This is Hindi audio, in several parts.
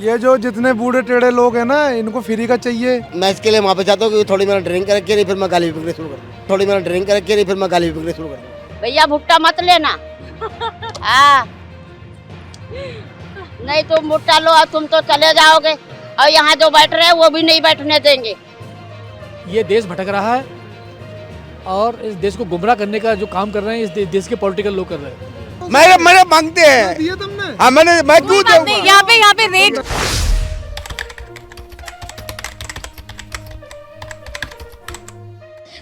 ये जो जितने बूढ़े टेढ़े लोग हैं ना, इनको फ्री का चाहिए। मैं इसके लिए वहाँ पे चाहता हूँ कि थोड़ी मेरा ड्रिंक करके नहीं, फिर मैं गाली बिकने शुरू कर दूँ। थोड़ी मेरा ड्रिंक करके नहीं, फिर मैं गाली बिकने शुरू कर दूँ। भैया भुट्टा मत लेना। हाँ, नहीं तुम भुट्टा लो और तुम तो चले जाओगे, और यहाँ जो बैठ रहे हैं वो भी नहीं बैठने देंगे। ये देश भटक रहा है और इस देश को गुमराह करने का जो काम कर रहे हैं इस देश के पॉलिटिकल लोग कर रहे हैं। मैंने मांगते हैं। दिए तुमने? हाँ मैं क्यों दूंगा? यहाँ पे रेट।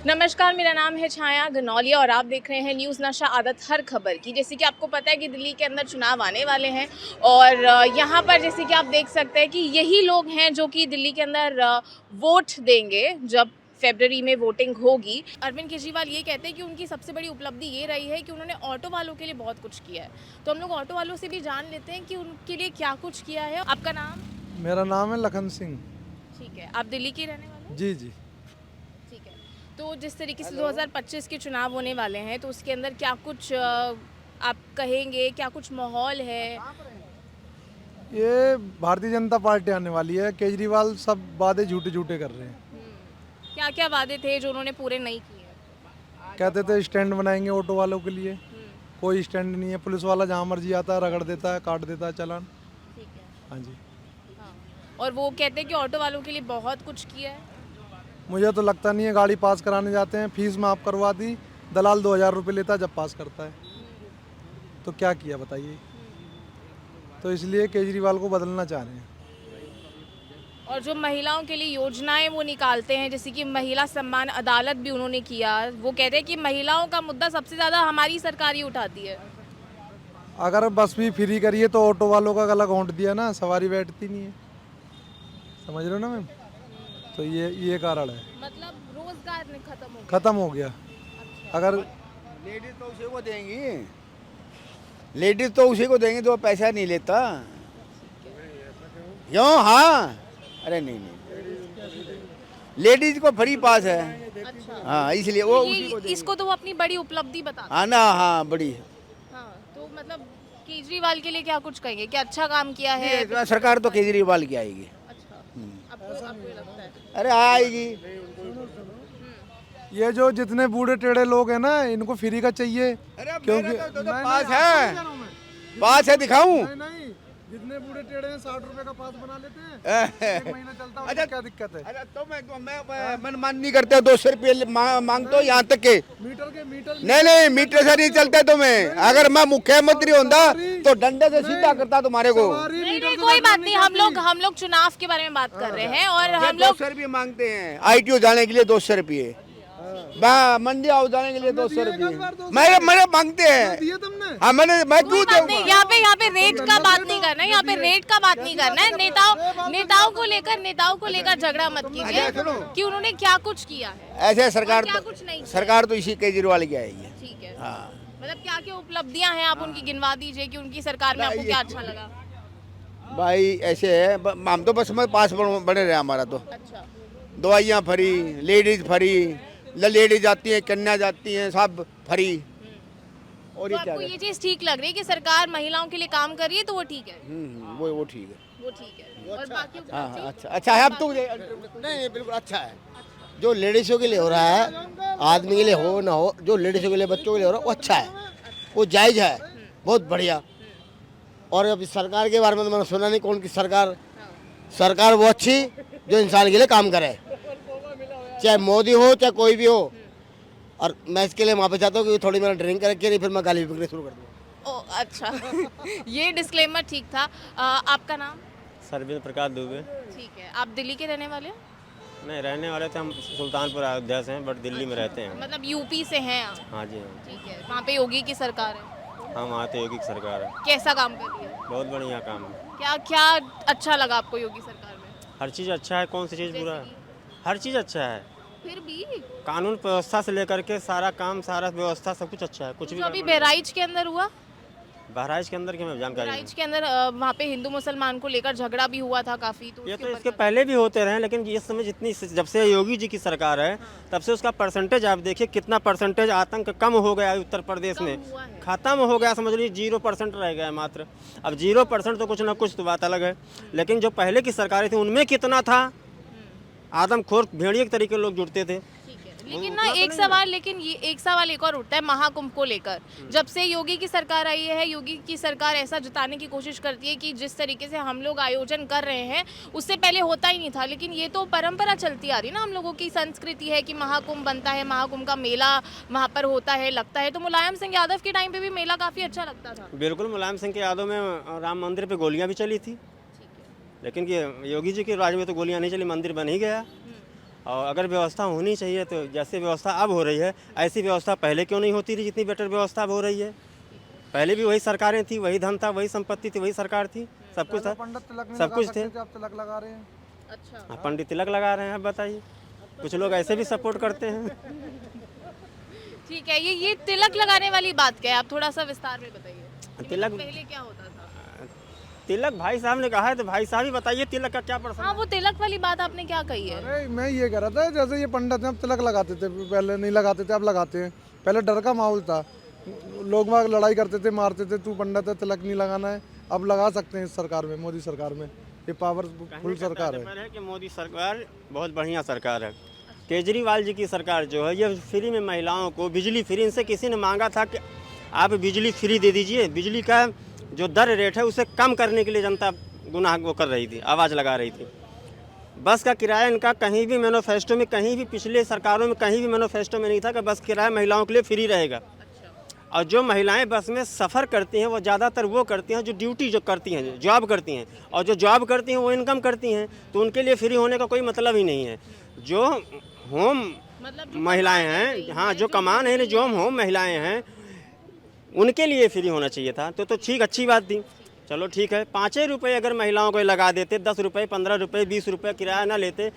नमस्कार, मेरा नाम है छाया गनौलिया और आप देख रहे हैं न्यूज़ नशा आदत हर खबर की। जैसे कि आपको पता है कि दिल्ली के अंदर चुनाव आने वाले हैं और यहाँ पर जैसे कि आप देख सकते हैं कि यही लोग हैं जो कि दिल्ली के अंदर वोट देंगे जब फरवरी में वोटिंग होगी। अरविंद केजरीवाल ये कहते हैं कि उनकी सबसे बड़ी उपलब्धि ये रही है कि उन्होंने ऑटो वालों के लिए बहुत कुछ किया है। तो हम लोग ऑटो वालों से भी जान लेते हैं कि उनके लिए क्या कुछ किया है। आपका नाम? मेरा नाम है लखन सिंह। ठीक है, आप दिल्ली के रहने वाले हैं? जी जी। ठीक है, तो जिस तरीके से 2025 के चुनाव होने वाले हैं तो उसके अंदर क्या कुछ आप कहेंगे, क्या कुछ माहौल है? ये भारतीय जनता पार्टी आने वाली है। केजरीवाल सब वादे झूठे झूठे कर रहे हैं। क्या क्या वादे थे जो उन्होंने पूरे नहीं किए? कहते थे स्टैंड बनाएंगे ऑटो वालों के लिए, कोई स्टैंड नहीं है। पुलिस वाला जहाँ मर्जी आता है रगड़ देता है, काट देता है चालान। ठीक है, हाँ जी। हाँ। और वो कहते हैं कि ऑटो वालों के लिए बहुत कुछ किया है। मुझे तो लगता नहीं है। गाड़ी पास कराने जाते हैं, फीस माफ़ करवा दी, दलाल 2000 रुपये लेता है जब पास करता है। तो क्या किया बताइए। तो इसलिए केजरीवाल को बदलना चाह रहे हैं। और जो महिलाओं के लिए योजनाएं वो निकालते हैं, जैसे कि महिला सम्मान अदालत भी उन्होंने किया। वो कहते हैं कि महिलाओं का मुद्दा सबसे ज़्यादा हमारी सरकार ही उठाती है। अगर बस भी फ्री करिए तो ऑटो वालों का गला घोंट दिया ना, सवारी बैठती नहीं है। समझ रहे हो ना मैम? तो ये कारण है। मतलब रोजगार ने खत्म हो गया। अगर लेडीज तो उसी को देंगी, लेडीज तो उसी को देंगे जो पैसा नहीं लेता। क्यों? हाँ, अरे नहीं, लेडीज को फ्री पास है। अच्छा। हाँ, इसलिए वो उसी को ये इसको तो वो अपनी बड़ी उपलब्धि बता। हाँ ना, हाँ बड़ी। हाँ, तो मतलब केजरीवाल के लिए क्या कुछ कहेंगे? क्या अच्छा काम किया है? सरकार तो केजरीवाल की आएगी। अच्छा, आपको ये लगता है? अरे आएगी। ये जो जितने बूढ़े टेढ़े लोग हैं ना, इनको फ्री का चाहिए। क्योंकि पास है दिखाऊं? नहीं, जितने बूढ़े टेढ़े हैं 60 रुपए का पास बना लेते हैं। एक महीना चलता है। अच्छा, क्या दिक्कत है? अरे तो मैं मनमान नहीं करते। 200 रुपये मांगते हो यहाँ तक के। मीटर नहीं, मीटर से नहीं चलते तुम्हें। अगर मैं मुख्यमंत्री होता तो डंडे से सीधा करता तुम्हारे को। नहीं, कोई बात नहीं। हम लोग चुनाव के बारे में बात कर रहे हैं और हम लोग 200 रुपये मांगते हैं। ITO जाने के लिए 200 रुपये, मंडी हाउस जाने के लिए 200 रुपये मैंने मांगते हैं। दिए तुमने? हाँ मैं क्यों दूंगा? यहाँ पे रेट का बात नहीं करना है। यहाँ पे रेट का बात नहीं करना है। नेताओं को लेकर झगड़ा मत कीजिए कि उन्होंने क्या कुछ किया है। ऐसे सरकार क्या कुछ नहीं किया। सरकार तो इसी केजरीवाल की आएगी। ठीक है, हाँ, मतलब क्या क्या उपलब्धियां हैं आप उनकी गिनवा दीजिए कि उनकी सरकार में आपको क्या अच्छा लगा। भाई ऐसे है, हम तो बस में पास बने रहे। हमारा तो अच्छा, दवाइयाँ फ्री, लेडीज फ्री, लेडीज जाती हैं, कन्या जाती हैं, सब फ्री। और तो ये क्या आपको ये चीज ठीक लग रही है कि सरकार महिलाओं के लिए काम कर रही है? तो वो ठीक है, वो ठीक है। वो ठीक है। और बाकी हाँ, अच्छा है। अब तो नहीं, बिल्कुल अच्छा है। जो लेडीज़ों के लिए हो रहा है, आदमी के लिए हो ना हो, जो लेडीज़ों के लिए, बच्चों के लिए हो रहा है, वो अच्छा है, वो जायज़ है, बहुत बढ़िया। और अब इस सरकार के बारे में तो मैंने सुना नहीं कौन की सरकार वो अच्छी जो इंसान के लिए काम करे, चाहे मोदी हो चाहे कोई भी हो। और मैं इसके लिए माफ़ी चाहता हूँ कि थोड़ी मेरा ड्रिंक करके नहीं, फिर मैं गाली बिकने शुरू कर दूँ। ओ अच्छा ये डिस्क्लेमर ठीक था। आपका नाम? सरविंद्र प्रकाश दुबे। ठीक है, आप दिल्ली के रहने वाले हो? नहीं, रहने वाले थे हम सुल्तानपुर अयोध्या से हैं, बट दिल्ली में रहते हैं। मतलब यूपी से हैं आप? हाँ जी, हाँ। ठीक है, वहाँ पे योगी की सरकार है। हम वहाँ तो योगी की सरकार है। कैसा काम कर रही है? बहुत बढ़िया काम है। क्या क्या अच्छा लगा आपको योगी सरकार में? हर चीज़ अच्छा है, कौन सी चीज़ बुरा है? हर चीज़ अच्छा है। फिर भी कानून व्यवस्था से लेकर के सारा काम, सारा व्यवस्था सब कुछ अच्छा है। कुछ जो भी अभी बहराइच के अंदर हुआ, बहराइच के अंदर की मैं जानकारी नहीं। बहराइच के अंदर वहाँ पे हिंदू मुसलमान को लेकर झगड़ा भी हुआ था काफ़ी, तो ये उसके तो ऊपर इसके क्या- पहले भी होते रहे, लेकिन इस समय जितनी जब से योगी जी की सरकार है तब से उसका परसेंटेज आप देखिए कितना परसेंटेज आतंक कम हो गया है उत्तर प्रदेश में, हुआ है। खत्म हो गया, समझ लीजिए 0% रह गया है मात्र। अब 0% तो कुछ ना कुछ तो बात अलग है, लेकिन जो पहले की सरकारें थी उनमें कितना था, आदमखोर भेड़िए के तरीके लोग जुड़ते थे। लेकिन ना एक सवाल, लेकिन ये एक सवाल एक और उठता है महाकुंभ को लेकर। जब से योगी की सरकार आई है, योगी की सरकार ऐसा जताने की कोशिश करती है कि जिस तरीके से हम लोग आयोजन कर रहे हैं उससे पहले होता ही नहीं था, लेकिन ये तो परंपरा चलती आ रही है ना, हम लोगों की संस्कृति है कि महाकुंभ बनता है, महाकुंभ का मेला वहाँ पर होता है, लगता है। तो मुलायम सिंह यादव के टाइम पे भी मेला काफ़ी अच्छा लगता था। बिल्कुल, मुलायम सिंह के यादों में राम मंदिर पे गोलियां भी चली थी, लेकिन कि योगी जी के राज में तो गोलियां नहीं चली, मंदिर बन ही गया। और अगर व्यवस्था होनी चाहिए तो जैसे व्यवस्था अब हो रही है ऐसी व्यवस्था पहले क्यों नहीं होती थी, जितनी बेटर व्यवस्था अब हो रही है। पहले भी वही सरकारें थी, वही धन था, वही संपत्ति थी, वही सरकार थी, सब कुछ था, पंडित तिलक नहीं सब लगा कुछ सकते थे। थे, आप तिलक लगा रहे हैं। अच्छा, पंडित तिलक लगा रहे हैं, अब बताइए, कुछ लोग ऐसे भी सपोर्ट करते हैं। ठीक है। ये तिलक लगाने वाली बात क्या है, आप थोड़ा सा विस्तार में बताइए। तिलक पहले क्या होता था? तिलक भाई साहब ने कहा है तो भाई साहब ही बताइए तिलक का क्या प्रश्न। हाँ, वो तिलक वाली बात आपने क्या कही है? अरे मैं ये कह रहा था, जैसे ये पंडित हैं अब तिलक लगाते थे, पहले नहीं लगाते थे, अब लगाते हैं। पहले डर का माहौल था, लोग वहाँ लड़ाई करते थे, मारते थे, तू पंडित है तिलक नहीं लगाना है। अब लगा सकते हैं इस सरकार में, मोदी सरकार में, ये पावरफुल सरकार है। कि मोदी सरकार बहुत बढ़िया सरकार है। केजरीवाल जी की सरकार जो है ये फ्री में महिलाओं को बिजली फ्री, इनसे किसी ने मांगा था कि आप बिजली फ्री दे दीजिए, बिजली का जो दर रेट है उसे कम करने के लिए जनता गुनाह वो कर रही थी, आवाज़ लगा रही थी। बस का किराया इनका कहीं भी मैनिफेस्टो में, कहीं भी पिछले सरकारों में कहीं भी मैनिफेस्टो में नहीं था कि बस किराया महिलाओं के लिए फ्री रहेगा। और जो महिलाएं बस में सफ़र करती हैं वो ज़्यादातर वो करती हैं जो ड्यूटी जो करती हैं, जॉब करती हैं, और जो जॉब करती हैं वो इनकम करती हैं, तो उनके लिए फ्री होने का कोई मतलब ही नहीं है। जो होम मतलब महिलाएं हैं, हाँ, जो कमा नहीं रही, जो होम महिलाएं हैं उनके लिए फ्री होना चाहिए था, तो ठीक, अच्छी बात थी। चलो ठीक है, 5 रुपये अगर महिलाओं को लगा देते, 10 रुपये, 15 रुपये, 20 रुपये किराया ना लेते,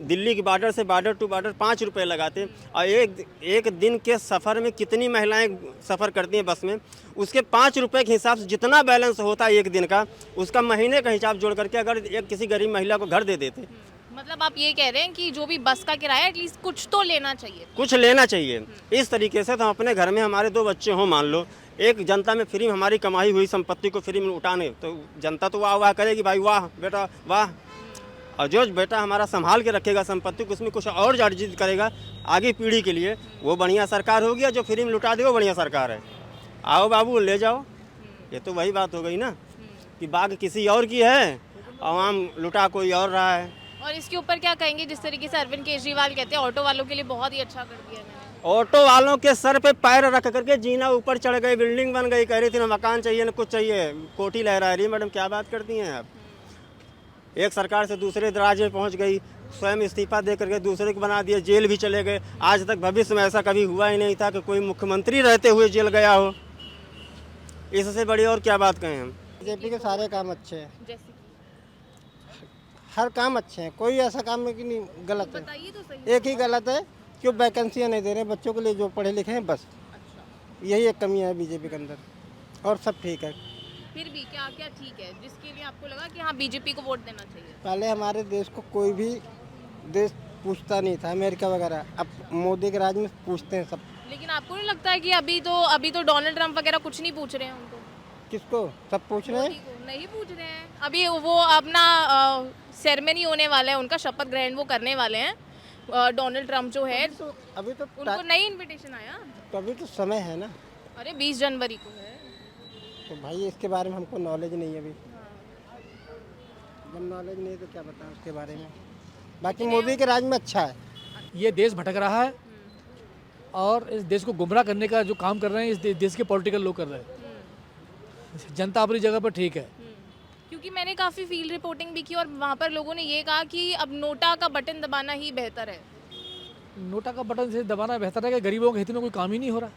दिल्ली के बॉर्डर से बॉर्डर टू बॉर्डर 5 रुपये लगाते, और एक दिन के सफ़र में कितनी महिलाएं सफ़र करती हैं बस में, उसके 5 रुपये के हिसाब से जितना बैलेंस होता है एक दिन का, उसका महीने का हिसाब जोड़ करके अगर एक किसी गरीब महिला को घर दे देते। मतलब आप ये कह रहे हैं कि जो भी बस का किराया एटलीस्ट कुछ तो लेना चाहिए। कुछ लेना चाहिए। इस तरीके से तो हम अपने घर में हमारे 2 बच्चे हों मान लो, एक जनता में फ्री में हमारी कमाई हुई संपत्ति को फ्री में उठाने, तो जनता तो वाह वाह करेगी, भाई वाह बेटा वाह। और जो बेटा हमारा संभाल के रखेगा संपत्ति को, उसमें कुछ और अर्जित करेगा आगे पीढ़ी के लिए, वो बढ़िया सरकार होगी। जो फ्री में लुटा दे वो बढ़िया सरकार है। आओ बाबू ले जाओ, ये तो वही बात हो गई ना कि बाग किसी और की है, आवाम लुटा कोई और रहा है। और इसके ऊपर क्या कहेंगे, जिस तरीके से अरविंद केजरीवाल कहते हैं ऑटो वालों के लिए बहुत ही अच्छा कर दिया मैंने। ऑटो वालों के सर पे पैर रख करके जीना ऊपर चढ़ गई, बिल्डिंग बन गई, कह रही थी ना मकान चाहिए ना कुछ चाहिए, कोठी लहरा रही है। मैडम क्या बात करती हैं आप? एक सरकार से दूसरे राज्य में पहुंच गई, स्वयं इस्तीफा दे करके दूसरे को बना दिया, जेल भी चले गए। आज तक भविष्य में ऐसा कभी हुआ ही नहीं था कि कोई मुख्यमंत्री रहते हुए जेल गया हो। इससे बड़ी और क्या बात कहें हम। बीजेपी के सारे काम अच्छे हैं, जैसे हर काम अच्छे हैं, कोई ऐसा काम है कि नहीं गलत है। बताइए तो सही। एक ही गलत है कि वो वैकेंसियाँ नहीं दे रहे बच्चों के लिए जो पढ़े लिखे हैं, बस यही एक कमी है बीजेपी के अंदर, और सब ठीक है। फिर भी क्या क्या ठीक है जिसके लिए आपको लगा कि हाँ बीजेपी को वोट देना चाहिए? पहले हमारे देश को कोई भी देश पूछता नहीं था, अमेरिका वगैरह, अब मोदी के राज में पूछते हैं सब। लेकिन आपको नहीं लगता है कि अभी तो डोनाल्ड ट्रम्प वगैरह कुछ नहीं पूछ रहे हैं उनको? किसको? सब पूछ रहे हैं। मोदी को नहीं पूछ रहे हैं। अभी वो अपना सेरेमनी होने वाला है, उनका शपथ ग्रहण वो करने वाले हैं, डोनाल्ड ट्रम्प जो है, अभी तो उनको नई इनविटेशन आया। तो अभी तो समय है ना। अरे 20 जनवरी को है। तो भाई इसके बारे में हमको नॉलेज नहीं है अभी, जब नॉलेज नहीं तो क्या बताएं उसके बारे में। बाकी मोदी के राज में अच्छा है। ये देश भटक रहा है और इस देश को गुमराह करने का जो काम कर रहे हैं इस देश के पॉलिटिकल लोग कर रहे हैं। जनता अपनी जगह पर ठीक है। क्योंकि मैंने काफ़ी फील्ड रिपोर्टिंग भी की और वहाँ पर लोगों ने ये कहा कि अब नोटा का बटन दबाना ही बेहतर है। नोटा का बटन से दबाना बेहतर है कि गरीबों के हित में कोई काम ही नहीं हो रहा।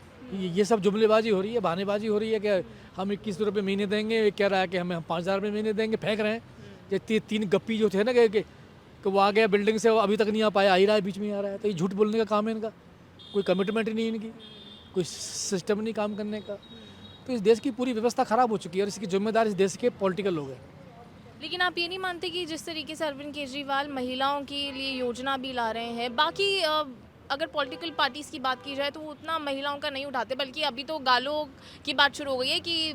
ये सब जुमलेबाजी हो रही है, बहानेबाजी हो रही है कि हम 21 रुपये महीने देंगे, ये कह रहा है कि हम 5,000 रुपये महीने देंगे, फेंक रहे हैं। ये 3 गप्पी जो थे ना कि वो आ गया बिल्डिंग से, वो अभी तक नहीं आ पाया, आ ही रहा है, बीच में ही आ रहा है। तो ये झूठ बोलने का काम है इनका, कोई कमिटमेंट नहीं इनकी, कोई सिस्टम नहीं काम करने का। तो इस देश की पूरी व्यवस्था खराब हो चुकी है और इसकी जिम्मेदार इस देश के पॉलिटिकल लोग हैं। लेकिन आप ये नहीं मानते कि जिस तरीके से अरविंद केजरीवाल महिलाओं के लिए योजना भी ला रहे हैं, बाकी अगर पॉलिटिकल पार्टीज़ की बात की जाए तो वो उतना महिलाओं का नहीं उठाते, बल्कि अभी तो गालों की बात शुरू हो गई है कि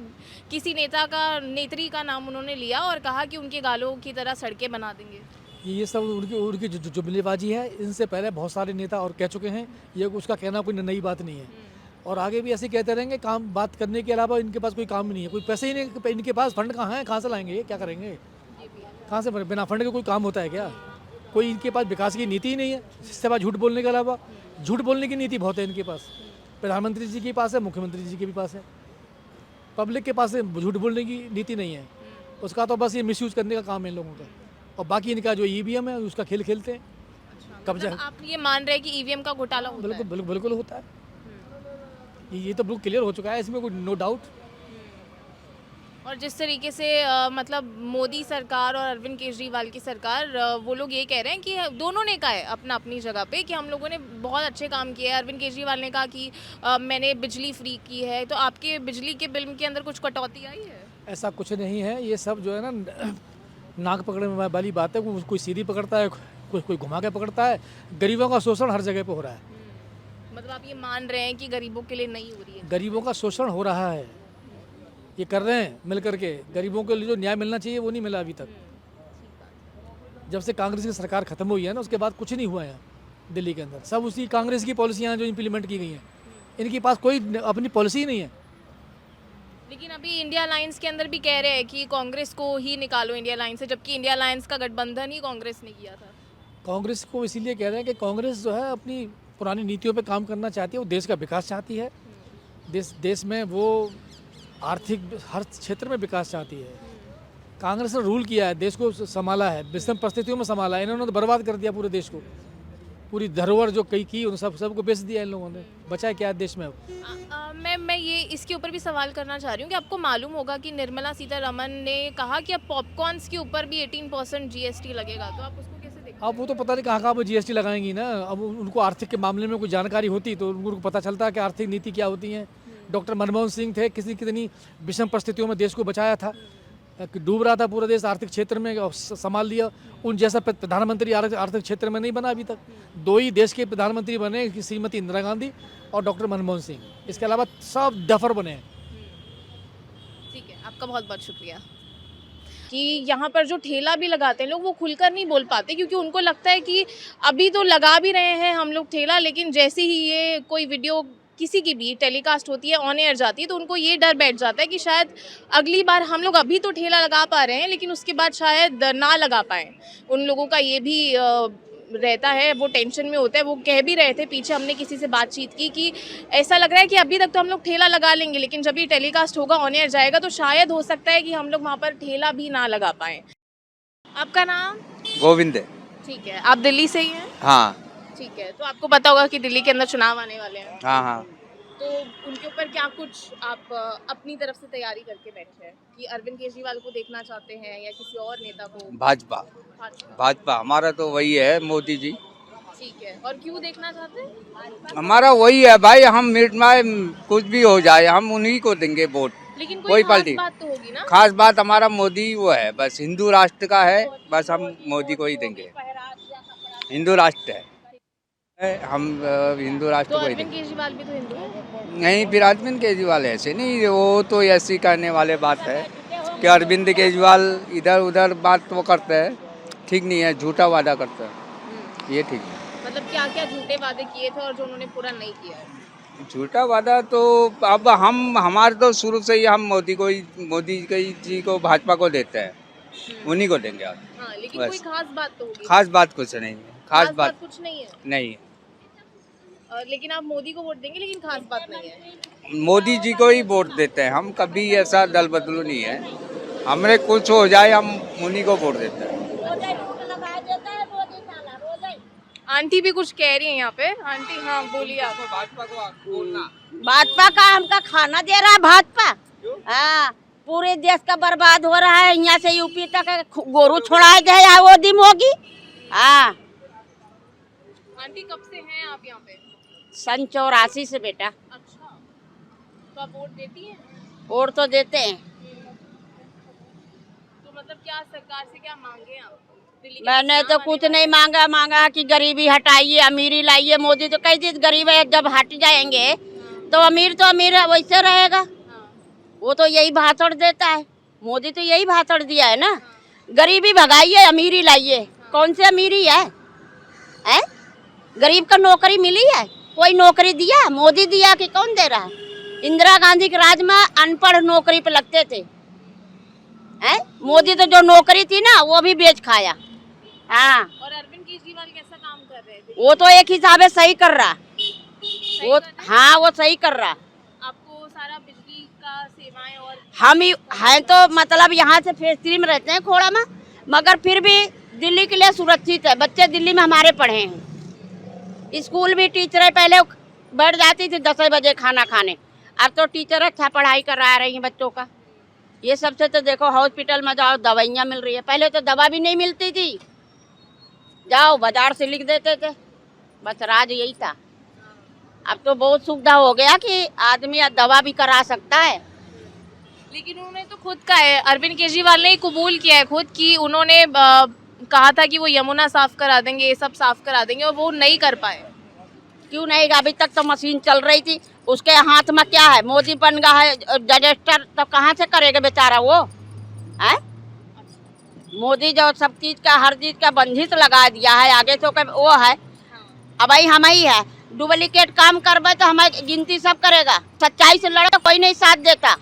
किसी नेत्री का नाम उन्होंने लिया और कहा कि उनके गालों की तरह सड़कें बना देंगे। ये सब उनकी जुमलेबाजी है। इनसे पहले बहुत सारे नेता और कह चुके हैं, ये उसका कहना कोई नई बात नहीं है और आगे भी ऐसे कहते रहेंगे। काम बात करने के अलावा इनके पास कोई काम ही नहीं है, कोई पैसे ही नहीं। इनके पास फंड कहाँ है, कहाँ से लाएंगे, ये क्या करेंगे, कहाँ से, बिना फंड के कोई काम होता है क्या? कोई इनके पास विकास की नीति ही नहीं है, इससे बाद झूठ बोलने के अलावा। झूठ बोलने की नीति बहुत है इनके पास, प्रधानमंत्री जी के पास है, मुख्यमंत्री जी के भी पास है। पब्लिक के पास झूठ बोलने की नीति नहीं है, उसका तो बस ये मिसयूज करने का काम है इन लोगों का। और बाकी इनका जो ईवीएम है उसका खेल खेलते हैं। कब्जा मतलब आप ये मान रहे हैं कि ईवीएम का घोटाला होता है? बिल्कुल होता है। ये तो बिल्कुल क्लियर हो चुका है, इसमें कोई नो डाउट। और जिस तरीके से मतलब मोदी सरकार और अरविंद केजरीवाल की सरकार, वो लोग ये कह रहे हैं कि दोनों ने कहा है अपनी जगह पे कि हम लोगों ने बहुत अच्छे काम किए हैं। अरविंद केजरीवाल ने कहा कि मैंने बिजली फ्री की है, तो आपके बिजली के बिल के अंदर कुछ कटौती आई है? ऐसा कुछ नहीं है, ये सब जो है ना नाक पकड़ने वाली बात है। कोई सीधी पकड़ता है, कोई घुमा के पकड़ता है। गरीबों का शोषण हर जगह पे हो रहा है। मतलब आप ये मान रहे हैं कि गरीबों के लिए नहीं हो रही है? गरीबों का शोषण हो रहा है, ये कर रहे हैं मिल करके। गरीबों के लिए जो न्याय मिलना चाहिए वो नहीं मिला अभी तक। जब से कांग्रेस की सरकार खत्म हुई है ना, उसके बाद कुछ नहीं हुआ है दिल्ली के अंदर। सब उसी कांग्रेस की पॉलिसियाँ जो इम्प्लीमेंट की गई हैं, इनके पास कोई अपनी पॉलिसी ही नहीं है। लेकिन अभी इंडिया अलायंस के अंदर भी कह रहे हैं कि कांग्रेस को ही निकालो इंडिया अलायंस से, जबकि इंडिया अलायंस का गठबंधन ही कांग्रेस ने किया था। कांग्रेस को इसीलिए कह रहे हैं कि कांग्रेस जो है अपनी पुरानी नीतियों पे काम करना चाहती है, वो देश का विकास चाहती है। देश में वो आर्थिक हर क्षेत्र में विकास चाहती है। कांग्रेस ने रूल किया है, देश को संभाला है, विषम परिस्थितियों में संभाला है। इन्होंने तो बर्बाद कर दिया पूरे देश को। पूरी धरोहर जो कई की उन सबको बेच दिया इन लोगों ने। बचा क्या देश में? मैं ये इसके ऊपर भी सवाल करना चाह रही हूँ कि आपको मालूम होगा कि निर्मला सीतारमन ने कहा कि अब पॉपकॉर्न्स के ऊपर भी 18% जीएसटी लगेगा, तो आप उसको कैसे देखते हैं? अब वो तो पता नहीं कहाँ वो जीएसटी लगाएंगी ना। अब उनको आर्थिक के मामले में कोई जानकारी होती तो उनको पता चलता है कि आर्थिक नीति क्या होती है। डॉक्टर मनमोहन सिंह थे, कितनी विषम परिस्थितियों में देश को बचाया था, डूब रहा था पूरा देश आर्थिक क्षेत्र में, संभाल लिया। उन जैसा प्रधानमंत्री आर्थिक क्षेत्र में नहीं बना अभी तक। दो ही देश के प्रधानमंत्री बने, श्रीमती इंदिरा गांधी और डॉक्टर मनमोहन सिंह। इसके अलावा सब डफर बने हैं। ठीक है, आपका बहुत बहुत शुक्रिया। कि यहाँ पर जो ठेला भी लगाते हैं लोग, वो खुलकर नहीं बोल पाते, क्योंकि उनको लगता है कि अभी तो लगा भी रहे हैं हम लोग ठेला, लेकिन जैसे ही ये कोई वीडियो किसी की भी टेलीकास्ट होती है, ऑन एयर जाती है, तो उनको ये डर बैठ जाता है कि शायद अगली बार हम लोग अभी तो ठेला लगा पा रहे हैं, लेकिन उसके बाद शायद ना लगा पाएँ। उन लोगों का ये भी रहता है, वो टेंशन में होता है। वो कह भी रहे थे, पीछे हमने किसी से बातचीत की कि ऐसा लग रहा है कि अभी तक तो हम लोग ठेला लगा लेंगे, लेकिन जब ये टेलीकास्ट होगा, ऑन एयर जाएगा, तो शायद हो सकता है कि हम लोग वहाँ पर ठेला भी ना लगा पाएँ। आपका नाम? गोविंद है। ठीक है, आप दिल्ली से ही हैं? हाँ ठीक है, तो आपको पता होगा कि दिल्ली के अंदर चुनाव आने वाले हैं, हाँ। तो उनके ऊपर क्या कुछ आप अपनी तरफ से तैयारी करके बैठे हैं कि अरविंद केजरीवाल को देखना चाहते हैं या किसी और नेता को? भाजपा हमारा तो वही है, मोदी जी। ठीक है, और क्यों देखना चाहते हैं? हमारा वही है भाई, हम मिट में कुछ भी हो जाए हम उन्हीं को देंगे वोट। लेकिन कोई खास पार्टी बात तो होगी ना? खास बात हमारा मोदी वो है, बस हिंदू राष्ट्र का है, बस हम मोदी को ही देंगे। हिंदू राष्ट्र है, हम हिंदू राष्ट्र तो को ही अरविंद देंगे। केजरीवाल भी तो हिंदू है। नहीं, फिर अरविंद केजरीवाल ऐसे नहीं, वो तो ऐसी करने वाले बात है कि अरविंद केजरीवाल इधर उधर बात वो करते हैं, ठीक नहीं है, झूठा वादा करते हैं, ये ठीक है। मतलब क्या क्या झूठे वादे किए थे और जो उन्होंने पूरा नहीं किया है? झूठा वादा तो अब हमारे तो शुरू से ही हम मोदी जी को भाजपा को देते हैं, उन्हीं को देंगे आज। हाँ, लेकिन बस। कोई खास बात तो होगी? खास बात कुछ नहीं है, खास बात कुछ नहीं है। नहीं। लेकिन आप मोदी को वोट देंगे, लेकिन खास बात नहीं है। मोदी जी को ही वोट देते हैं हम, कभी ऐसा दल बदलू नहीं है। हमने कुछ हो जाए हम उन्हीं को वोट देते हैं। आंटी भी कुछ कह रही है यहाँ पे। आंटी, हाँ बोलिए आप। भाजपा को बोलना, भाजपा का हमका खाना दे रहा है भाजपा। हाँ, पूरे देश का बर्बाद हो रहा है, यहाँ से यूपी तक गोरू छोड़ा दे या वो दिन होगी। हाँ, आंटी कब से हैं आप यहाँ पे? सन 84 से बेटा। अच्छा, तो आप वोट देती हैं? वोट तो देते हैं। तो मतलब क्या सरकार से क्या मांगे आप? दिल्ली के मैंने तो चुनाव आने कुछ वाले नहीं मांगा कि गरीबी हटाइए, अमीरी लाइए। मोदी तो कई चीज गरीब है, जब हट जाएंगे तो अमीर है, वैसे रहेगा। हाँ। वो तो यही भाषण देता है, मोदी तो यही भाषण दिया है ना, गरीबी भगाइए अमीरी लाइए। कौन सी अमीरी है? गरीब को नौकरी मिली है? कोई नौकरी दिया? मोदी दिया कि कौन दे रहा है? इंदिरा गांधी के राज में अनपढ़ नौकरी पे लगते थे, मोदी तो जो नौकरी थी ना वो भी बेच खाया। हाँ, और अरविंद केजरीवाल कैसा काम कर रहे थे? वो तो एक हिसाब से सही कर रहा। वो कर रहे? हाँ, वो सही कर रहा। आपको सारा बिजली का सेवाएं और हम ही हैं तो मतलब यहाँ से फेज 3 में रहते हैं खोड़ा में, मगर फिर भी दिल्ली के लिए सुरक्षित है। बच्चे दिल्ली में हमारे पढ़े हैं, स्कूल भी टीचरें पहले बैठ जाती थी 10 बजे खाना खाने, अब तो टीचर अच्छा पढ़ाई करा रही हैं बच्चों का। ये सबसे तो देखो, हॉस्पिटल में जाओ दवाइयाँ मिल रही है, पहले तो दवा भी नहीं मिलती थी, जाओ बाजार से लिख देते थे, बस राज यही था। अब तो बहुत सुविधा हो गया कि आदमी दवा भी करा सकता है। लेकिन उन्होंने तो खुद कहा है, अरविंद केजरीवाल ने कबूल किया है खुद कि उन्होंने कहा था कि वो यमुना साफ करा देंगे, ये सब साफ करा देंगे, और वो नहीं कर पाए। क्यों नहीं? अभी तक तो मशीन चल रही थी, उसके हाथ में क्या है? मोदी बन गया है रजिस्टर, तो कहाँ से करेगा बेचारा वो? है मोदी जो सब चीज का, हर चीज का बंदिश लगा दिया है, आगे तो वो है। अब भाई हम ही है, डुप्लीकेट काम करबे तो हमारी गिनती सब करेगा, सच्चाई से लड़े तो कोई नहीं साथ देता।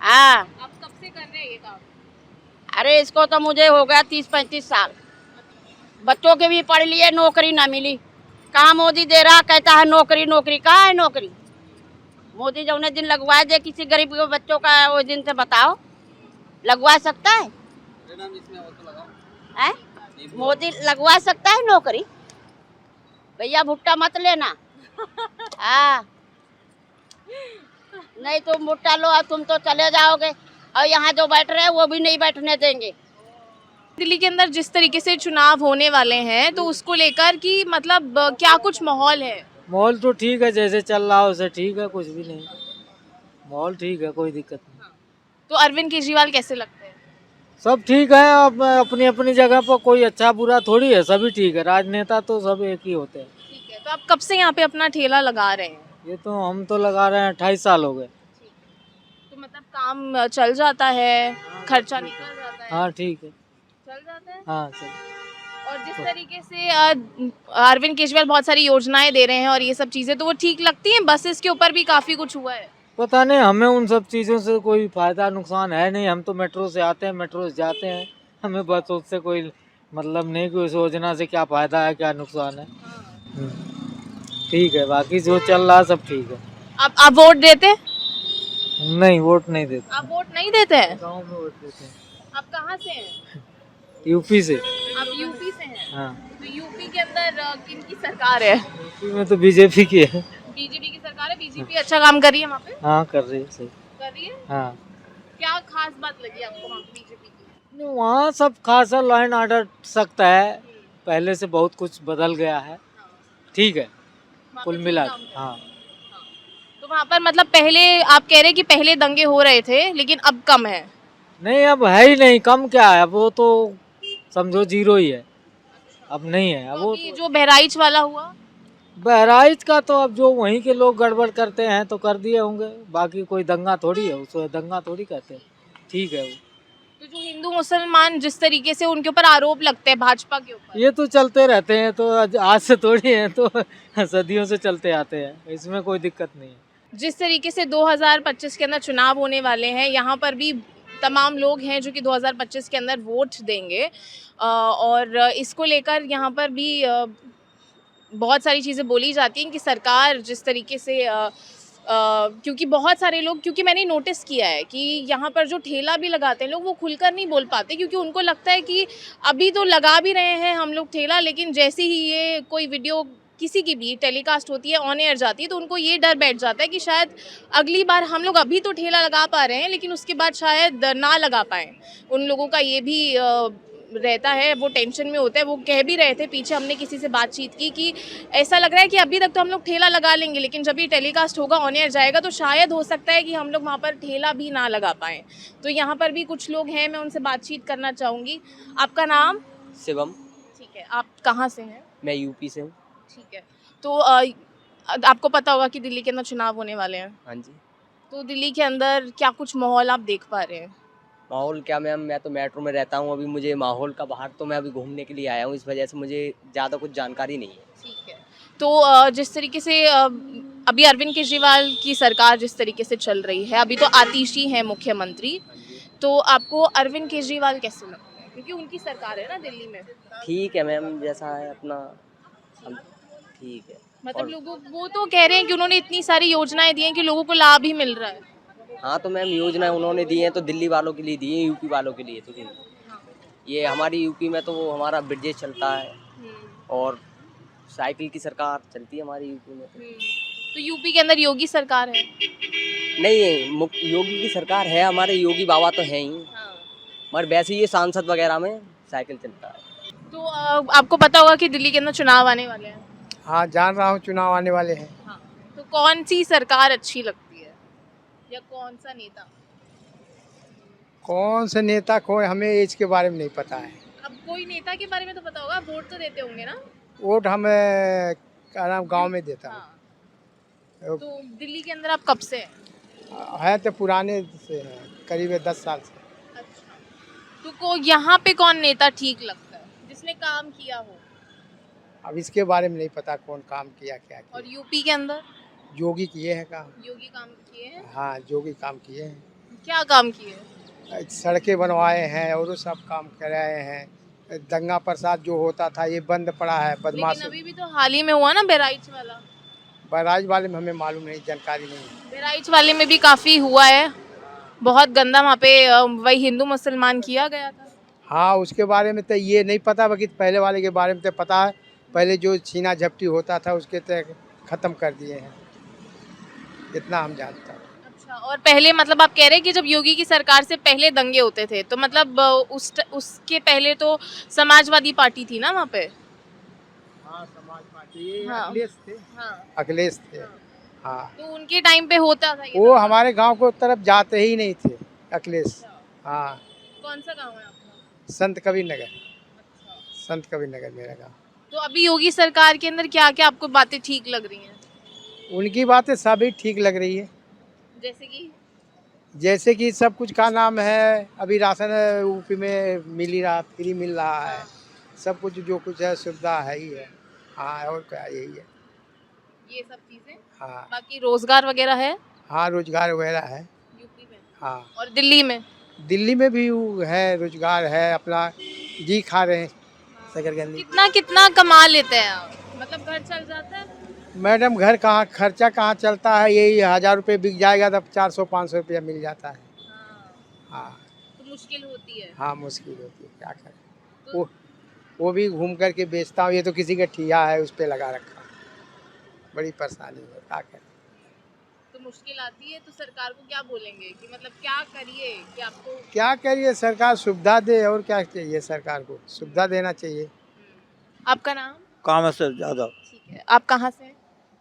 हाँ, आप कब से कर रहे हैं ये काम? अरे इसको तो मुझे हो गया 30-35 साल। बच्चों के भी पढ़ लिए, नौकरी ना मिली। कहाँ मोदी दे रहा, कहता है नौकरी नौकरी। कहाँ है नौकरी? मोदी जो उन्हें दिन लगवा दे किसी गरीब के बच्चों का, वो दिन से बताओ लगवा सकता है? मोदी लगवा सकता है नौकरी? भैया भुट्टा मत लेना। हाँ, नहीं तुम भुट्टा लो और तुम तो चले जाओगे, और यहाँ जो बैठ रहे हैं वो भी नहीं बैठने देंगे। दिल्ली के अंदर जिस तरीके से चुनाव होने वाले हैं, तो उसको लेकर कि मतलब क्या कुछ माहौल है? माहौल तो ठीक है, जैसे चल रहा है वैसे ठीक है, कुछ भी नहीं, माहौल ठीक है, कोई दिक्कत नहीं। तो अरविंद केजरीवाल कैसे लगते हैं? सब ठीक है, अब अपनी अपनी जगह पर कोई अच्छा बुरा थोड़ी है, सभी ठीक है, राजनेता तो सब एक ही होते हैं। ठीक है, तो आप कब से यहाँ पे अपना ठेला लगा रहे हैं? ये तो हम तो लगा रहे हैं 28 साल हो गए। तो मतलब काम चल जाता है, खर्चा निकल जाता है? हाँ ठीक है, चल जाता है। हाँ चल। और जिस तरीके से अरविंद केजरीवाल बहुत सारी योजनाएं दे रहे हैं और ये सब चीजें, तो वो ठीक लगती हैं? बसेस के ऊपर भी काफी कुछ हुआ है। पता नहीं, हमें उन सब चीज़ों से कोई फायदा नुकसान है नहीं, हम तो मेट्रो से आते हैं, मेट्रो से जाते हैं, हमें बस उससे कोई मतलब नहीं कि उस योजना से क्या फायदा है क्या नुकसान है। ठीक है, बाकी जो चल रहा है सब ठीक है। आप वोट देते हैं? नहीं, वोट नहीं देते। आप वोट नहीं देते हैं? गाँव में वोट देते हैं। आप कहाँ से हैं? यूपी से। आप यूपी से हैं? हाँ, तो यूपी के अंदर किन की सरकार है? यूपी में तो बीजेपी की है। बीजेपी की सरकार है। बीजेपी अच्छा काम कर रही है वहाँ पे? हाँ कर रही है, सही कर रही है। हाँ। क्या खास बात लगी आपको वहाँ पे बीजेपी की? वहाँ सब खासा लाइन ऑर्डर सकता है, पहले से बहुत कुछ बदल गया है, ठीक है वहाँ कुल पे मिला। काम कर- हाँ, तो वहाँ पर मतलब पहले आप कह रहे हैं कि पहले दंगे हो रहे थे, लेकिन अब कम है। नहीं अब है ही नहीं, कम क्या है, अब वो तो समझो जीरो ही है, अब नहीं है। अब तो वो अभी जो बहराइच वाला हुआ, बहराइच का तो अब जो वहीं के लोग गड़बड़ करते हैं तो कर दिए होंगे, बाकी कोई दंगा थोड़ी है, उसको दंगा थोड़ी कहते हैं, ठीक है वो। तो जो हिंदू मुसलमान जिस तरीके से उनके ऊपर आरोप लगते हैं भाजपा के ऊपर, ये तो चलते रहते हैं, तो आज से थोड़ी है, तो सदियों से चलते आते हैं, इसमें कोई दिक्कत नहीं है। जिस तरीके से 2025 के अंदर चुनाव होने वाले हैं, यहाँ पर भी तमाम लोग हैं जो कि 2025 के अंदर वोट देंगे, और इसको लेकर यहाँ पर भी बहुत सारी चीज़ें बोली जाती हैं कि सरकार जिस तरीके से क्योंकि बहुत सारे लोग, क्योंकि मैंने नोटिस किया है कि यहाँ पर जो ठेला भी लगाते हैं लोग, वो खुलकर नहीं बोल पाते, क्योंकि उनको लगता है कि अभी तो लगा भी रहे हैं हम लोग ठेला, लेकिन जैसे ही ये कोई वीडियो किसी की भी टेलीकास्ट होती है, ऑन एयर जाती है, तो उनको ये डर बैठ जाता है कि शायद अगली बार हम लोग अभी तो ठेला लगा पा रहे हैं, लेकिन उसके बाद शायद ना लगा पाएँ। उन लोगों का ये भी रहता है वो टेंशन में होता है। वो कह भी रहे थे, पीछे हमने किसी से बातचीत की कि ऐसा लग रहा है कि अभी तक तो हम लोग ठेला लगा लेंगे, लेकिन जब ये टेलीकास्ट होगा, ऑन एयर जाएगा, तो शायद हो सकता है कि हम लोग वहाँ पर ठेला भी ना लगा पाएँ। तो यहाँ पर भी कुछ लोग हैं, मैं उनसे बातचीत करना चाहूँगी। आपका नाम? शिवम। ठीक है, आप कहाँ से हैं? मैं यूपी से हूँ। ठीक है, तो आपको पता होगा कि दिल्ली के अंदर चुनाव होने वाले हैं। हाँ जी। तो दिल्ली के अंदर क्या कुछ माहौल आप देख पा रहे हैं? माहौल क्या मैम, मैं तो मेट्रो में रहता हूँ, अभी मुझे माहौल का बाहर तो मैं अभी घूमने के लिए आया हूँ, इस वजह से मुझे ज़्यादा कुछ जानकारी नहीं है। ठीक है, तो जिस तरीके से अभी अरविंद केजरीवाल की सरकार जिस तरीके से चल रही है, अभी तो आतिशी हैं मुख्यमंत्री, तो आपको अरविंद केजरीवाल कैसे लगते हैं? क्योंकि उनकी सरकार है ना दिल्ली में। ठीक है मैम, जैसा है अपना ठीक है। मतलब लोगों वो तो कह रहे हैं कि उन्होंने इतनी सारी योजनाएं दी हैं कि लोगों को लाभ ही मिल रहा है। हाँ तो मैम, योजना उन्होंने दी है तो दिल्ली वालों के लिए दी है, यूपी वालों के लिए तो दी। ये हमारी यूपी में तो वो हमारा ब्रिजेश चलता है और साइकिल की सरकार चलती है हमारी यूपी में। तो यूपी के अंदर योगी सरकार है? नहीं, योगी की सरकार है, हमारे योगी बाबा तो हैं ही, मगर वैसे ये सांसद वगैरह में साइकिल चलता है। तो आपको पता होगा कि दिल्ली के अंदर चुनाव आने वाले हैं। हाँ जान रहा हूँ, चुनाव आने वाले हैं। हाँ, तो कौन सी सरकार अच्छी लगती है या कौन सा नेता? कौन से नेता को हमें इसके बारे में नहीं पता है। अब कोई नेता के बारे में तो पता होगा, वोट तो देते होंगे ना? वोट हमें क्या नाम गाँव में देता हाँ। तो दिल्ली के अंदर आप कब से हैं? है तो पुराने से है, करीब 10 साल से। अच्छा, तो यहाँ पे कौन नेता ठीक लगता है जिसने काम किया हो? अब इसके बारे में नहीं पता कौन काम किया क्या किया। और यूपी के अंदर? योगी किए हैं काम। योगी काम किए हैं? हाँ योगी काम किए हैं। क्या काम किए? सड़कें बनवाए हैं और सब काम कराए हैं। दंगा प्रसाद जो होता था ये बंद पड़ा है, बदमाश। लेकिन अभी भी तो हाल ही में हुआ ना बहराइच वाला। बहराइच वाले में हमें मालूम नहीं, जानकारी नहीं है। बहराइच वाले में भी काफ़ी हुआ है, बहुत गंदा वहाँ पे वही हिंदू मुसलमान किया गया था। हाँ उसके बारे में तो ये नहीं पता, बाकी पहले वाले के बारे में तो पता है। पहले जो छीना झपटी होता था उसके तो ख़त्म कर दिए हैं, इतना हम जानते हैं। अच्छा, और पहले मतलब आप कह रहे हैं कि जब योगी की सरकार से पहले दंगे होते थे, तो मतलब उसके पहले तो समाजवादी पार्टी थी ना वहाँ पे? हाँ समाज पार्टी, हाँ। अखिलेश थे। हाँ। अखिलेश थे। हाँ तो उनके टाइम पे होता था ये? वो हमारे गांव को तरफ जाते ही नहीं थे अखिलेश। हाँ। कौन सा गाँव है आपका? संत कबीर नगर। संत कबीर नगर मेरा गाँव। तो अभी योगी सरकार के अंदर क्या क्या आपको बातें ठीक लग रही हैं? उनकी बातें सभी ठीक लग रही है। जैसे कि सब कुछ का नाम है, अभी राशन यूपी में मिल ही रहा, फ्री मिल रहा है, सब कुछ जो कुछ है सुविधा है ही है। हाँ और क्या, यही है ये सब चीजें। हाँ। बाकी रोजगार वगैरह है? हाँ रोजगार वगैरह है यूपी में। हाँ। और दिल्ली में? दिल्ली में भी है, रोजगार है, अपना जी खा रहे हैं। सकरगंदी कितना कितना कमा लेते हैं आप? मतलब घर चल जाता है? मैडम घर कहाँ, खर्चा कहाँ चलता है, यही 1000 रुपये बिक जाएगा तब 400-500 रुपया मिल जाता है। हाँ तो मुश्किल होती है। हाँ मुश्किल होती है, क्या करें। तो वो भी घूम करके बेचता हूँ, ये तो किसी का ठिया है उस पर लगा रखा, बड़ी परेशानी है, क्या करें। तो मुश्किल आती है, तो सरकार को क्या बोलेंगे कि मतलब क्या करिए कि आपको? क्या करिए, सरकार सुविधा दे, और क्या चाहिए, सरकार को सुविधा देना चाहिए। आपका नाम? कामेश्वर यादव। ठीक है, आप कहाँ से?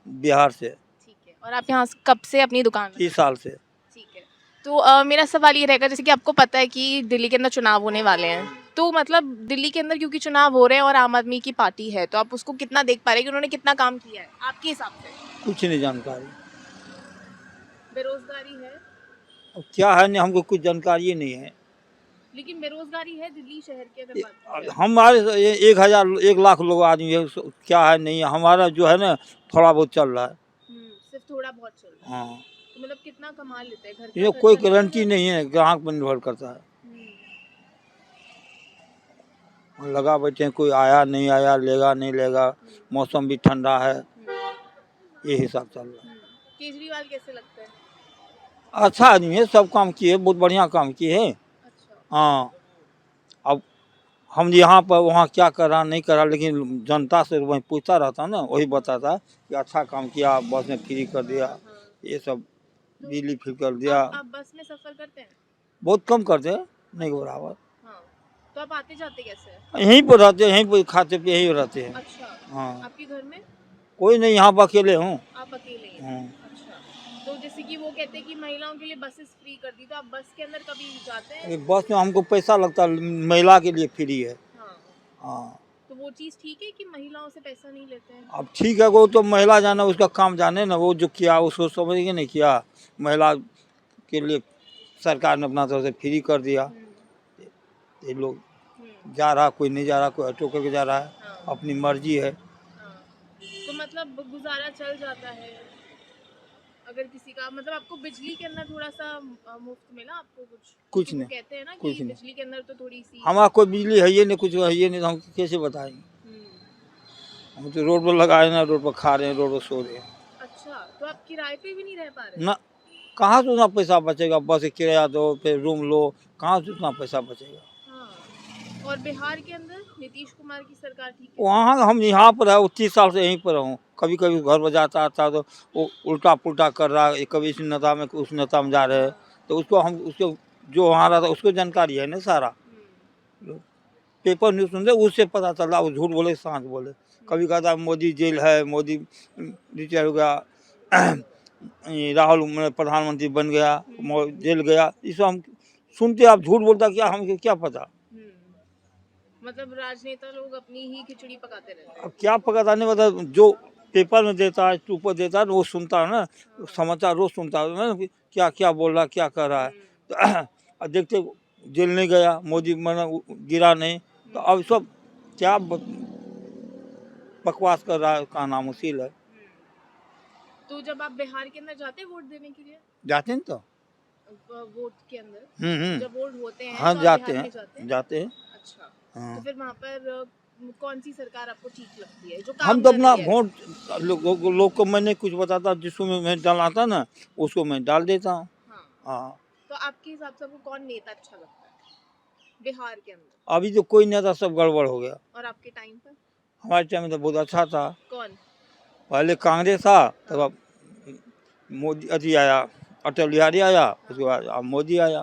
बिहार से। ठीक है, और आप यहाँ कब से अपनी दुकान? 30 साल से। ठीक है, तो मेरा सवाल ये रहेगा, जैसे कि आपको पता है कि दिल्ली के अंदर चुनाव होने वाले हैं, तो मतलब दिल्ली के अंदर क्योंकि चुनाव हो रहे हैं और आम आदमी की पार्टी है, तो आप उसको कितना देख पा रहे हैं कि उन्होंने कितना काम किया है आपके हिसाब से? कुछ नहीं जानकारी। बेरोजगारी है? अब क्या है, नहीं हमको कुछ जानकारी नहीं है। लेकिन बेरोजगारी है दिल्ली शहर के अंदर बात करें। हमारे 1 लाख लोग आदमी है, क्या है नहीं है, हमारा जो है ना थोड़ा बहुत चल रहा है। सिर्फ थोड़ा बहुत चल रहा है। हाँ तो मतलब कितना कमा लेते हैं घर ये का कोई खर्चा? गारंटी नहीं है, ग्राहक पर निर्भर करता है। लगा बैठे हैं, कोई आया नहीं आया, लेगा नहीं लेगा, मौसम भी ठंडा है, ये हिसाब चल रहा है। केजरीवाल कैसे लगता है? अच्छा आदमी है, सब काम किए, बहुत बढ़िया काम किए है। हाँ अब हम यहाँ पर वहाँ क्या करा नहीं करा, लेकिन जनता से वही पूछता रहता ना, वही बताता कि अच्छा काम किया, बस में फ्री कर दिया, ये सब बिजली फ्री कर दिया। आप बस में सफर करते हैं? बहुत कम करते हैं, नहीं के बराबर। हाँ। तो आप आते जाते कैसे हैं? यहीं पर रहते हैं, यहीं पर खाते पे यहीं रहते हैं। अच्छा, हाँ, आपके घर में कोई नहीं, यहाँ पर अकेले हूँ। आप अकेले हैं? हाँ। अच्छा, तो जैसे कि वो कहते हैं कि महिलाओं के लिए बसेस फ्री कर दी, तो आप बस के अंदर कभी जाते हैं? ये बस में हमको पैसा लगता है, महिला के लिए फ्री है। हाँ, हाँ, तो वो चीज़ ठीक है कि महिलाओं से पैसा नहीं लेते हैं? अब ठीक है, वो तो महिला जाना उसका काम जाने ना, वो जो किया उसको समझ के नहीं किया। महिला के लिए सरकार ने अपना तरफ से फ्री कर दिया। ये लोग जा रहा, कोई नहीं जा रहा, कोई ऑटो करके जा रहा है, हाँ, अपनी मर्जी है। हाँ। तो मतलब गुजारा चल जाता है अगर किसी का, मतलब आपको बिजली के अंदर थोड़ा सा मुफ्त मिला आपको कुछ? कुछ क्योंकि वो नहीं, कहते हैं ना कुछ कि नहीं। बिजली के अंदर तो थोड़ी सी हमारा कोई बिजली है ही नहीं, कुछ है ही नहीं, तो हम कैसे बताएंगे। हम तो रोड पर लगाए ना, रोड पर खा रहे हैं, रोड पर सो रहे हैं। अच्छा, तो आप किराए पे भी नहीं रह पा रहे? ना, कहाँ से उतना पैसा बचेगा, बस के किराया दो फिर रूम लो, कहाँ से उतना पैसा बचेगा। हाँ। और बिहार के अंदर नीतीश कुमार की सरकार ठीक है? वहाँ हम यहाँ पर है, 30 साल से यहीं पर हूँ। कभी कभी घर पर जाता आता तो वो उल्टा पुल्टा कर रहा है, कभी इस नेता में उस नेता में जा रहे हैं, तो उसको हम उसको जो वहाँ रहता उसको जानकारी है ना सारा। पेपर न्यूज़ सुनते उससे पता चल रहा, वो झूठ बोले सांच बोले। कभी कहता है मोदी जेल है, मोदी रिटायर हो गया, राहुल प्रधानमंत्री बन गया, जेल गया, ये सब हम सुनते। आप झूठ बोलता क्या, हमको क्या पता। मतलब राजनेता लोग अपनी ही खिचड़ी पकाते रहते हैं। अब क्या पकाता नहीं पता, जो पेपर में देता है, ऊपर देता है, वो सुनता है ना, समाचार रोज सुनता है ना, क्या क्या बोल रहा, क्या कर रहा है। तो देखते जेल नहीं गया, मोदी गिरा नहीं, तो अब सब क्या बकवास कर रहा है, का नामुश्किल है। तो जब आप बिहार के अंदर जाते हैं वोट देने के लिए, जाते हैं तो वोट के अंदर जब वोट होते हैं हाँ तो आप जाते बिहार में हैं, जाते हैं। अच्छा, हाँ। तो फिर वहाँ पर कौन सी सरकार आपको ठीक लगती है जो काम हम तो कर अपना रही है? वोट लोग को मैं नहीं कुछ बताता, जिसको मैं डालता ना उसको मैं डाल देता हूँ। हाँ। हाँ, तो आपके हिसाब से आपको कौन नेता अच्छा लगता है बिहार के अंदर? अभी तो कोई नेता सब गड़बड़ हो गया। और आपके टाइम पर हमारे टाइम में तो बहुत अच्छा था। कौन? पहले कांग्रेस था, तब अब मोदी अजी आया, अटल बिहारी आया, उसके बाद अब मोदी आया।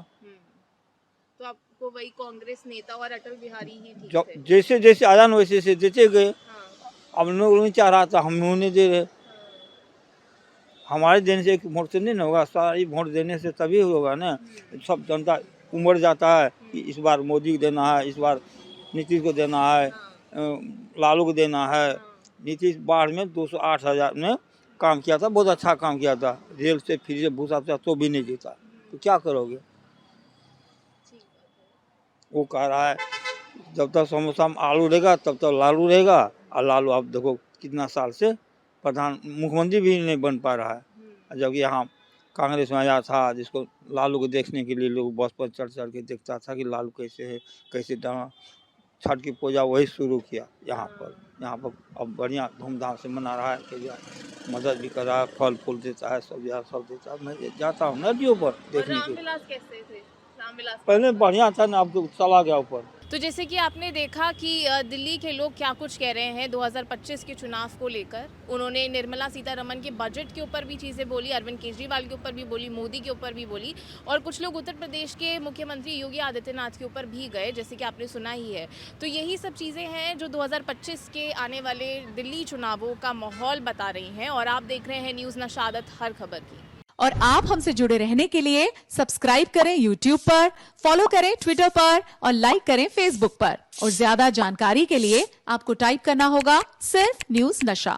तो आपको वही कांग्रेस नेता और अटल बिहारी ही ठीक जब थे? जैसे जैसे आया ना वैसे वैसे देते गए। हाँ, अब लोग नहीं चाह रहा था, हम लोग नहीं दे रहे। हमारे देने से एक वोट से नहीं ना होगा, सारी वोट देने से तभी होगा ना। सब जनता उमड़ जाता है कि इस बार मोदी को देना है, इस बार नीतीश को देना है, लालू को देना है। नीतीश बाढ़ में 208,000 में काम किया था, बहुत अच्छा काम किया था, रेल से फ्री से भूसा तो भी नहीं जीता, तो क्या करोगे। वो कह रहा है जब तक समोसा में आलू रहेगा तब तक लालू रहेगा, और लालू आप देखो कितना साल से मुख्यमंत्री भी नहीं बन पा रहा है। जब यहाँ कांग्रेस में आया था, जिसको लालू को देखने के लिए लोग बस पर चढ़ चढ़ के देखता था कि लालू कैसे है, कैसे छठ की पूजा वही शुरू किया यहाँ पर। अब बढ़िया धूमधाम से मना रहा है कि मदद भी कर रहा है, फल फूल देता है, सब देता है। मैं जाता हूँ नदियों पर देखने के। रामविलास कैसे थे? रामविलास पहले बढ़िया था ना, अब तो चला गया ऊपर। तो जैसे कि आपने देखा कि दिल्ली के लोग क्या कुछ कह रहे हैं 2025 के चुनाव को लेकर। उन्होंने निर्मला सीतारमण के बजट के ऊपर भी चीज़ें बोली, अरविंद केजरीवाल के ऊपर भी बोली, मोदी के ऊपर भी बोली, और कुछ लोग उत्तर प्रदेश के मुख्यमंत्री योगी आदित्यनाथ के ऊपर भी गए, जैसे कि आपने सुना ही है। तो यही सब चीज़ें हैं जो 2025 के आने वाले दिल्ली चुनावों का माहौल बता रही हैं। और आप देख रहे हैं न्यूज़ नशा आदत हर खबर की। और आप हमसे जुड़े रहने के लिए सब्सक्राइब करें YouTube पर, फॉलो करें Twitter पर और लाइक करें Facebook पर। और ज्यादा जानकारी के लिए आपको टाइप करना होगा सिर्फ न्यूज़ नशा।